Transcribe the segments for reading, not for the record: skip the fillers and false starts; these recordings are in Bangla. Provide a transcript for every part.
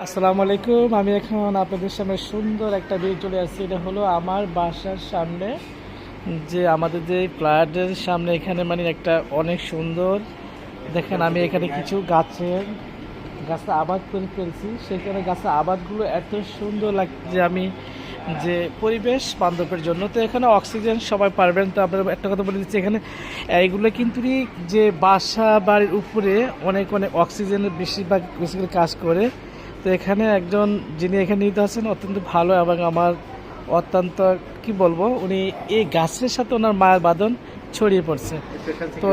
আসসালামু আলাইকুম। আমি এখন আপনাদের সামনে সুন্দর একটা ভিউ চলে আসছি। এটা হলো আমার বাসার সামনে, যে আমাদের যে ফ্ল্যাটের সামনে এখানে মানে একটা অনেক সুন্দর দেখেন। আমি এখানে কিছু গাছে আবাদ করে ফেলছি। সেখানে গাছের আবাদগুলো এত সুন্দর লাগছে আমি যে পরিবেশ বান্ধবের জন্য। তো এখানে অক্সিজেন সবাই পারবেন। তো আপনারা একটা কথা বলে দিচ্ছি, এখানে এইগুলো কিন্তু যে বাসা বাড়ির উপরে অনেক অনেক অক্সিজেনের বেশিরভাগ বেসিক্যালি কাজ করে। তো এখানে একজন যিনি এখানে নিতে আছেন অত্যন্ত ভালো, এবং আমার অত্যন্ত কি বলবো, উনি এই গাছের সাথে ওনার মায়ের বাঁধন ছড়িয়ে পড়ছে। তো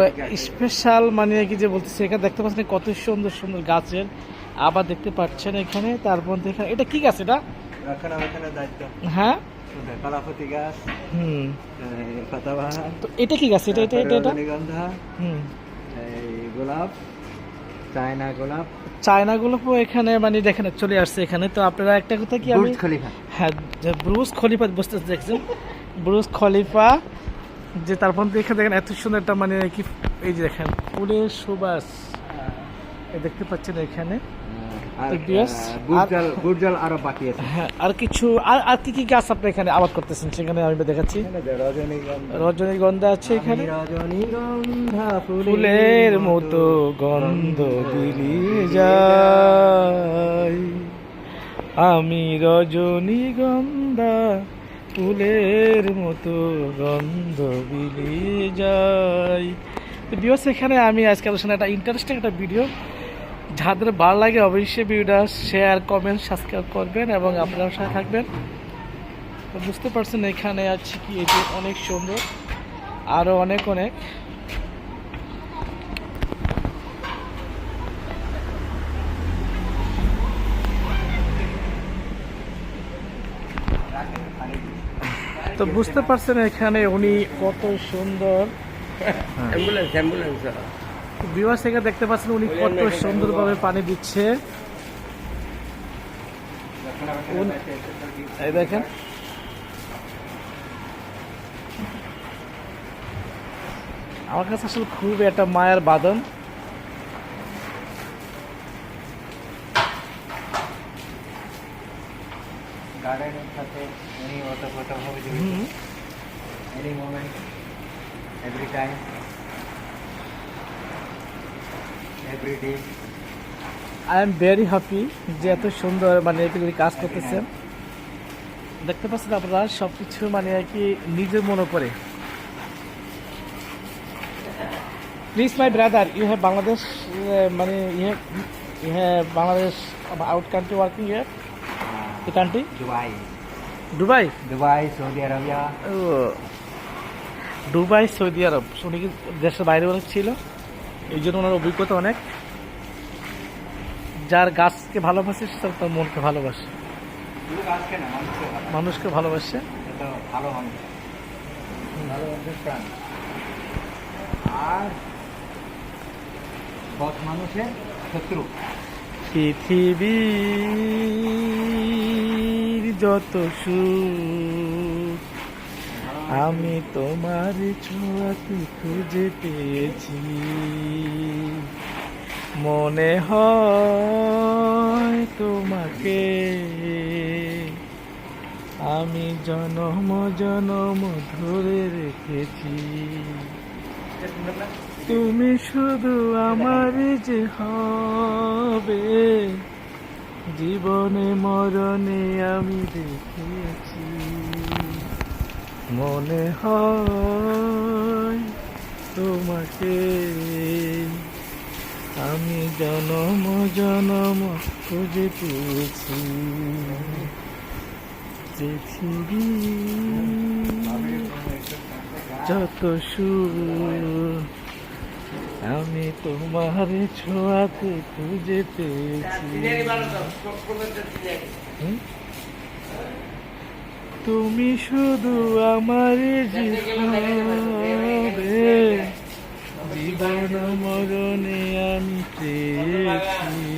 স্পেশাল মানে কি যে বলতেছে, এখানে দেখতে পাচ্ছেন কত সুন্দর সুন্দর গাছের আবার দেখতে পাচ্ছেন এখানে। তার মধ্যে এখানে এটা কি গাছ? এটা হ্যাঁ কালাপতি গাছ, হুম। পাতাবাহার, তো এটা কি গাছ? এটা এটা এটা এটা রজনীগন্ধা, হুম। গোলাপ, চায়না গোলাপ, চায়না গোলাপও এখানে মানে দেখেন চলে আসছে এখানে। তো আপনারা একটা কথা কি, আমি বুর্জ খলিফা। হ্যাঁ, যে ব্রুজ খলিফা বসতে দেখছেন, ব্রুজ খলিফা, যে তারপর এখানে দেখেন এত সুন্দর একটা মানে কি, এই যে দেখেন ফুলের সুবাস দেখতে পাচ্ছেন এখানে। আর তো বিয়াস, বুর্জাল আরো বাকি আছে। হ্যাঁ, আর কিছু আর কি কি গাছ আপনি এখানে আবাদ করতেছেন সেখানে আমি দেখাচ্ছি। রজনীগন্ধা আছে এখানে, রজনীগন্ধা ফুলের মতো গন্ধ দিলি যায়, আমি রজনীগন্ধা ফুলের মতো গন্ধ বিলি যাই। তো ভিউয়ার্স, এখানে আমি আজকে আপনার একটা ইন্টারেস্টিং একটা ভিডিও, যাদের ভালো লাগে অবশ্যই ভিডিওটা শেয়ার, কমেন্ট, সাবস্ক্রাইব করবেন এবং আপনার সাথে থাকবেন। তো বুঝতে পারছেন এখানে আছে কি, এই যে অনেক সুন্দর, আরও অনেক অনেক তো বুঝতে পারছেন এখানে উনি কত সুন্দর ভিউয়ার্স, এখানে দেখতে পাচ্ছেন উনি কত সুন্দরভাবে পানি দিচ্ছে। এই দেখেন, আমার কাছে আসলে খুব একটা মায়ের বাঁধন। গার্ডেনের সাথে উনি ওতপ্রোতভাবে জড়িত। Any moment, every time, every day. I am very happy যে এত সুন্দর মানে এগুলি কাজ করতেছেন। দেখতে পাচ্ছেন আপনারা সব কিছু মানে আর কি নিজের মনে করে। Please my brother, you have Bangladesh, মানে you have Bangladesh out country working here, the country? Dubai, Dubai, Dubai, Saudi Arabia. ও, দুবাই, সৌদি আরব। উনি কি দেশের বাইরে অনেক ছিল, এই জন্য ওনার অভিজ্ঞতা অনেক। যার গাছকে ভালোবাসে সে তার মনকে ভালোবাসে, শুধু গাছকে না, মানুষকে ভালোবাসে। এটা ভালো মানুষ, ভালো মানুষের প্রাণ। আর বদ মানুষের শত্রু। পৃথিবীর যত সুখ আমি তোমার ছোঁয়াতে খুঁজে পেয়েছি, মনে হয় তোমাকে আমি জনম জনম ধরে রেখেছি। তুমি শুধু আমার যে হবে, জীবনে মরণে আমি দেখেছি, মনে হয় তোমাকে আমি জনম জনম খুঁজে পেয়েছি। পৃথিবী যত সুর আমি তোমার ছোঁয়াতে খুঁজে পেয়েছি, তুমি শুধু আমার জীবন মরণে আমি পেয়েছি,